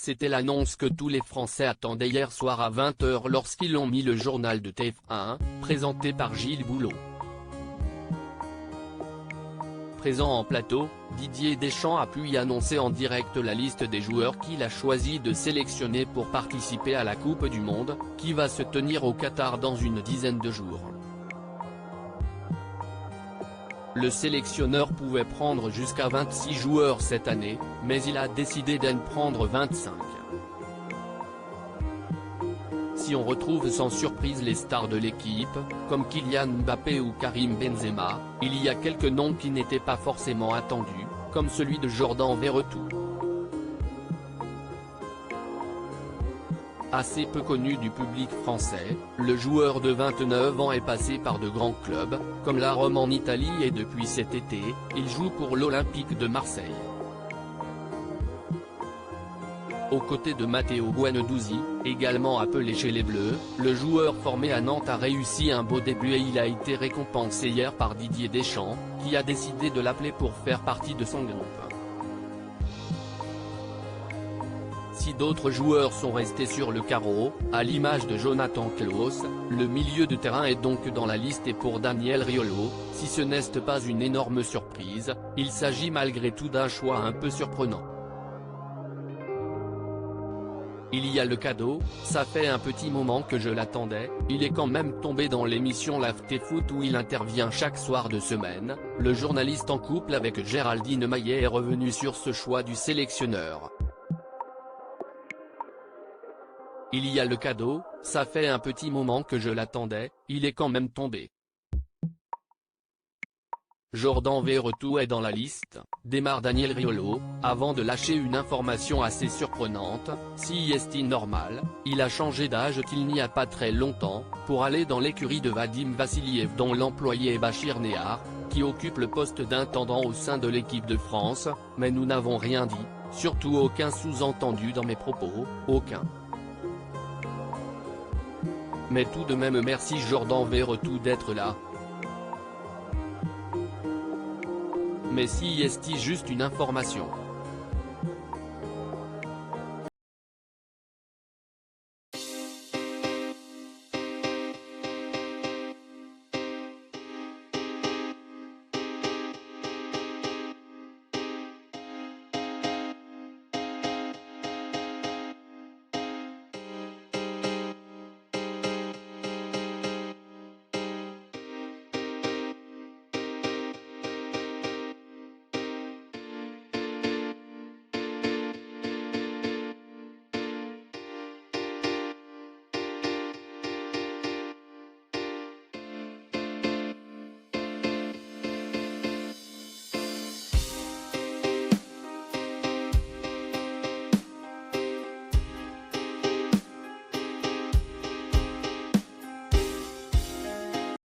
C'était l'annonce que tous les Français attendaient hier soir à 20 h lorsqu'ils ont mis le journal de TF1, présenté par Gilles Boulot. Présent en plateau, Didier Deschamps a pu y annoncer en direct la liste des joueurs qu'il a choisi de sélectionner pour participer à la Coupe du Monde, qui va se tenir au Qatar dans une dizaine de jours. Le sélectionneur pouvait prendre jusqu'à 26 joueurs cette année, mais il a décidé d'en prendre 25. Si on retrouve sans surprise les stars de l'équipe, comme Kylian Mbappé ou Karim Benzema, il y a quelques noms qui n'étaient pas forcément attendus, comme celui de Jordan Verretou. Assez peu connu du public français, le joueur de 29 ans est passé par de grands clubs, comme la Rome en Italie et depuis cet été, il joue pour l'Olympique de Marseille. Aux côtés de Matteo Guendouzi, également appelé chez les Bleus, le joueur formé à Nantes a réussi un beau début et il a été récompensé hier par Didier Deschamps, qui a décidé de l'appeler pour faire partie de son groupe. Si d'autres joueurs sont restés sur le carreau, à l'image de Jonathan Klaus, le milieu de terrain est donc dans la liste et pour Daniel Riolo, si ce n'est pas une énorme surprise, il s'agit malgré tout d'un choix un peu surprenant. Il y a le cadeau, ça fait un petit moment que je l'attendais, il est quand même tombé dans l'émission l'After-Foot où il intervient chaque soir de semaine, le journaliste en couple avec Géraldine Maillet est revenu sur ce choix du sélectionneur. Il y a le cadeau, ça fait un petit moment que je l'attendais, il est quand même tombé. Jordan Verretou est dans la liste, démarre Daniel Riolo, avant de lâcher une information assez surprenante, si est normal, il a changé d'âge qu'il n'y a pas très longtemps, pour aller dans l'écurie de Vadim Vassiliev dont l'employé est Bachir Nehar, qui occupe le poste d'intendant au sein de l'équipe de France, mais nous n'avons rien dit, surtout aucun sous-entendu dans mes propos, aucun. Mais tout de même merci Jordan Verretou d'être là. Mais si est juste une information.